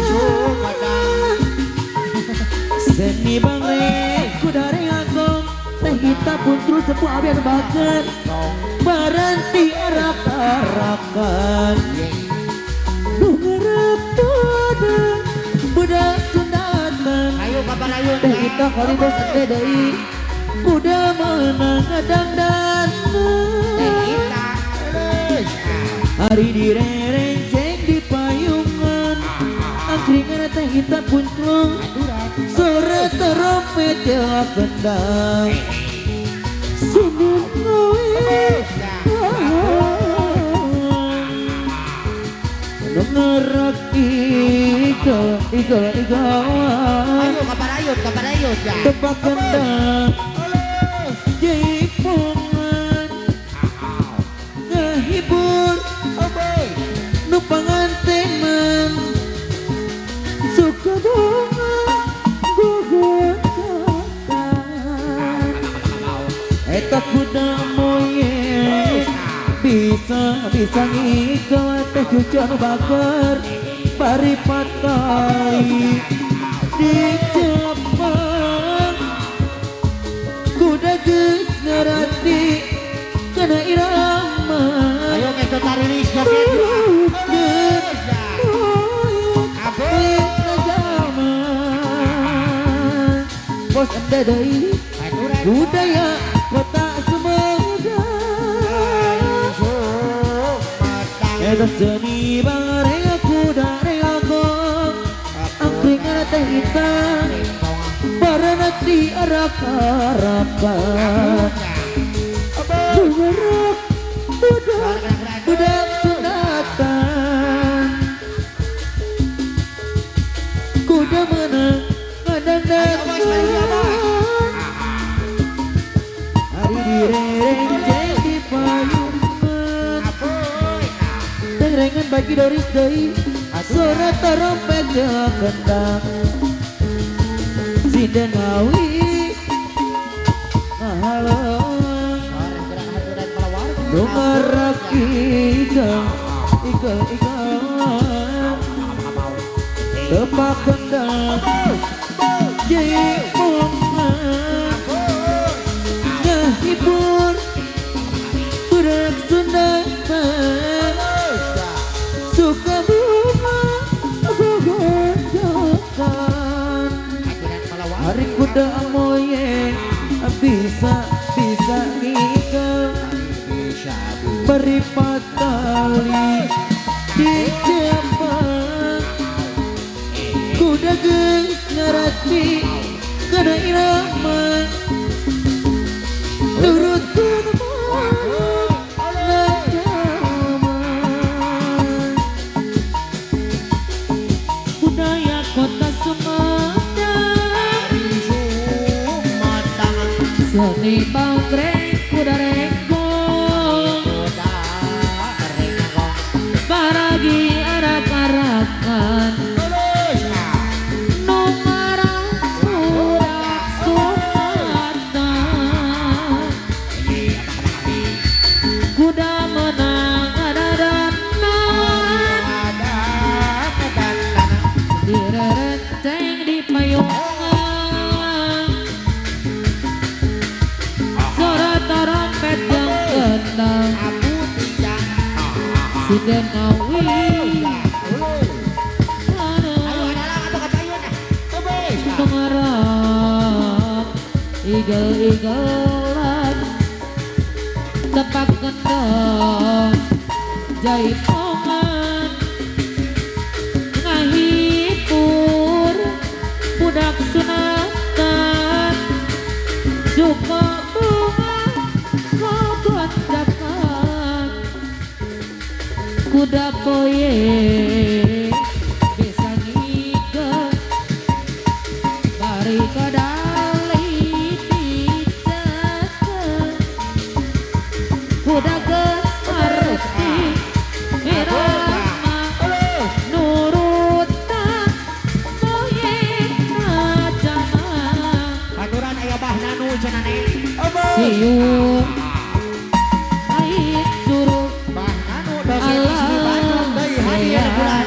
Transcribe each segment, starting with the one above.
Sumedang Seni bangre kudare agong teh kita pun terus sebuah abian baget Baranti arak-arakan Nungarap pada budak Sundatan ayo kabar ayo teh kita kali bos ade deui kuda menang kadang dan kita hari direrenceng di payungan angkringan teh kita punclung suara trompet jawa kendang sunut ngoe ngerak igawan ayo kabar ayo ya tebak kendang jaipongan ngehibur nu pangantenan suka bunga gugur kakak eta kuda moye bisa ngikawat teh cucur bakar bari patai di Jepang kuda geus ngarati kana irama ayo ngeto tarilis joget bos anda deui budaya kota Sumedang eta seni bangare kuda reagong angkringan teh hitam baranati arak-arakan budak budak Sundatan kuda menang ngadang dan hari direrenceng di payungan tengrengan bagi doris deui suara trompet kendang sinden ngawi ngahaleng nungarak igawan tepak kendang jaipongan ngehibur budak Sundatan suka bunga gogojakan hari kuda moye bisa ngikau beri patali di Jepang kuda geus ngarati kana irama nurut budaya kota Sumedang seni bangre kuda regong baragi arak-arakan numarang budak Sundatan kuda menang adadanan direrenceng di payungan suara trompet yang kendang sinden ngawi pengarap igel-igelan tepak kendang jaipongan ngahipur budak Sundatan suka bunga gogojakan kuda boye bisa ngigel bari kadali dicekel kuda geus ngarti irama nurutan moye rajana aturan aya bahna nu cenah siung ait curug bahna nu dosis di Bandung deui hadir bulan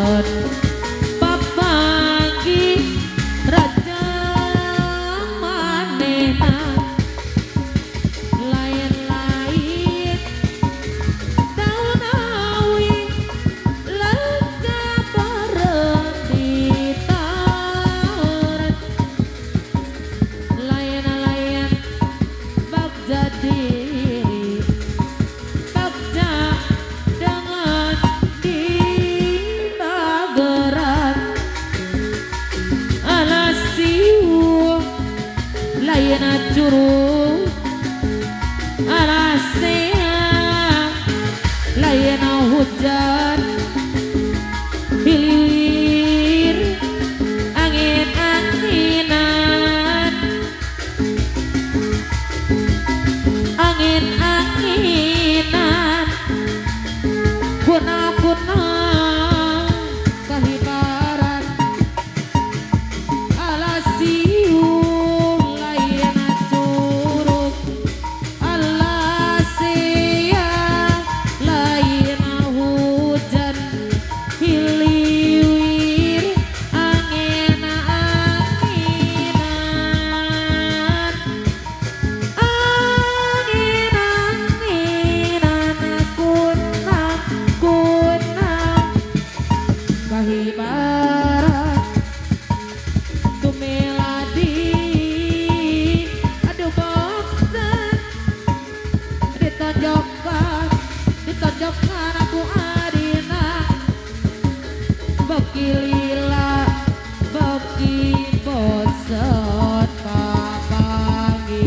Daun papanggi raja manehna lain-lain daun awi lega bareng di tauran lain-lain bagja diri bagja dengan di bageran alasiu lain curug alasea lain hujan hilir angin-anginan angin-anginan kuna-kuna kahibaran alasiu lain curug alasea lain hujan hilir angin-anginan angin-anginan kunang-kunang kahibaran tu meladi aduh bosan ditonjokkan aku adina beki lila beki bosan papangi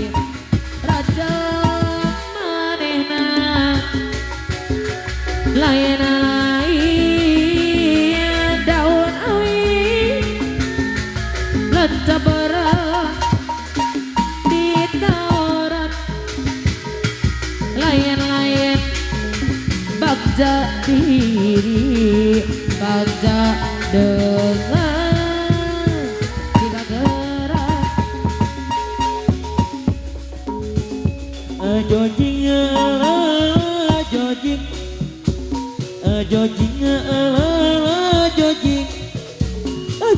raja manehna lain-lain daun awi lecah berat di tauran lain-lain bagja diri bagja dengan tidak gerak jojing jojing jojing jojing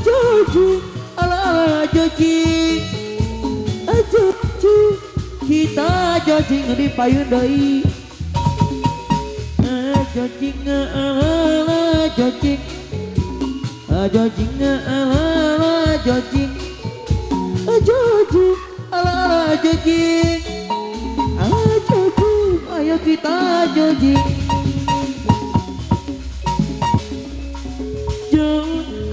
jojing ala jojing jojing kita jojing di payun deui jojing ala jojing jojing ala jojing jojing ala jojing jojing ayo kita jojing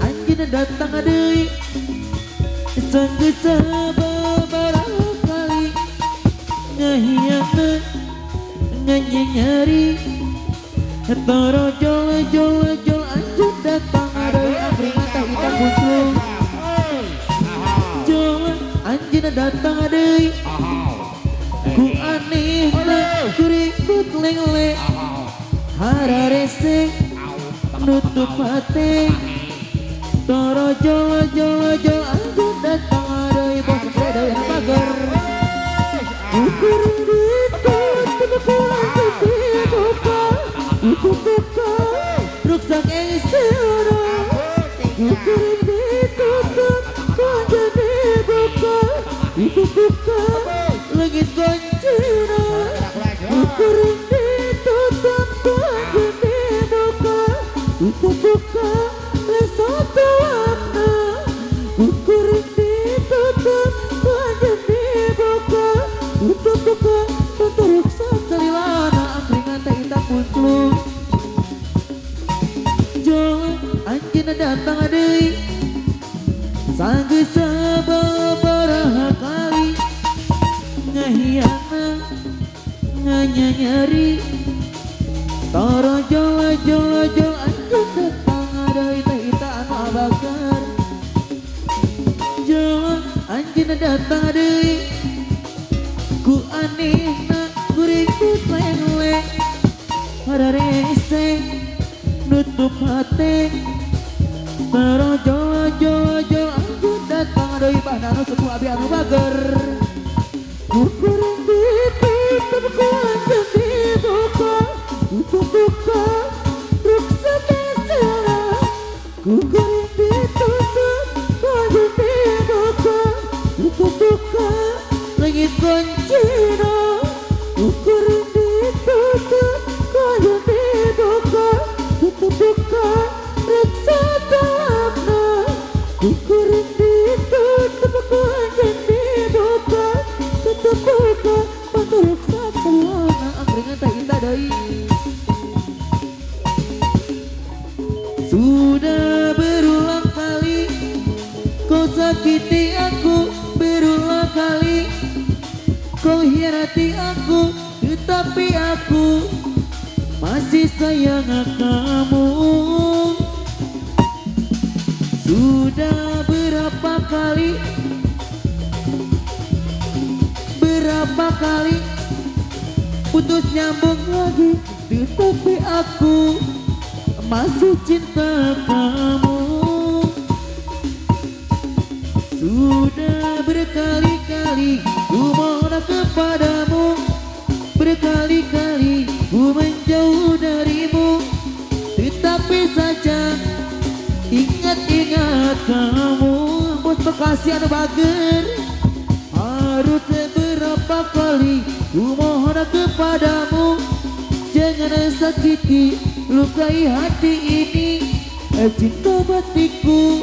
anjeunna datang deui sanggeus sababaraha kali ngahianna nganyari torojol anjeun datang deui abri mata hitam muncul jol anjeunna datang deui ku anehna kurikut lengle hararese nutup hati torojol anjeun datang deui bos deui na pager ukur ditutup dibuka dibuka ruksak engseuna ukur ditutup kangen dibuka dibuka legit goncina ukur ditutup kangen dibuka dibuka lesatu warna ukur ditutup kangen dibuka dibuka tentu ruksak salilana angkringan teh hitam muncul jol anjeunna datang deui sanggeus sababaraha kali ngahiana nganyanyari torojol anjeun datang deui teh ita anu abakar jol anjeunna datang deui ku anehna kurikut leng-leng hararese nutup hati torojol anjeun datang deui bahnana suku abi anu bager ukur ditutup ku anjeun dibuka dibuka ruksak engseuna ku kering ditutup, kayu dibuka, tutup buka, langit koncina. Ku kering ditutup, kayu dibuka, tutup buka, reksa talakna. Ku kering ditutup, kayu dibuka, tutup buka, batu reksa celana. Angkringan tak indah doi. Sudah berulang kali kau sakiti aku, berulang kali kau hianati aku, tetapi aku masih sayang kamu. Sudah berapa kali putus nyambung lagi, tetapi aku masih cinta kamu. Sudah berkali-kali ku mohon kepadamu, berkali-kali ku menjauh darimu, tetapi saja ingat-ingat kamu. Bos Bekasi anu bager, harus berapa kali ku mohon kepadamu, jangan sakiti, lukai hati ini. Cinta batiku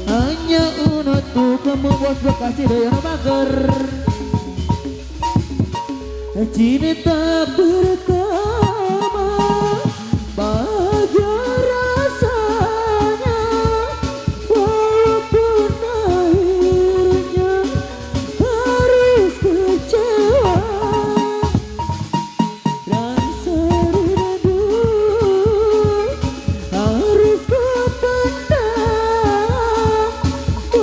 hanya untuk kamu. Bos Bekasi doyan bager, cinta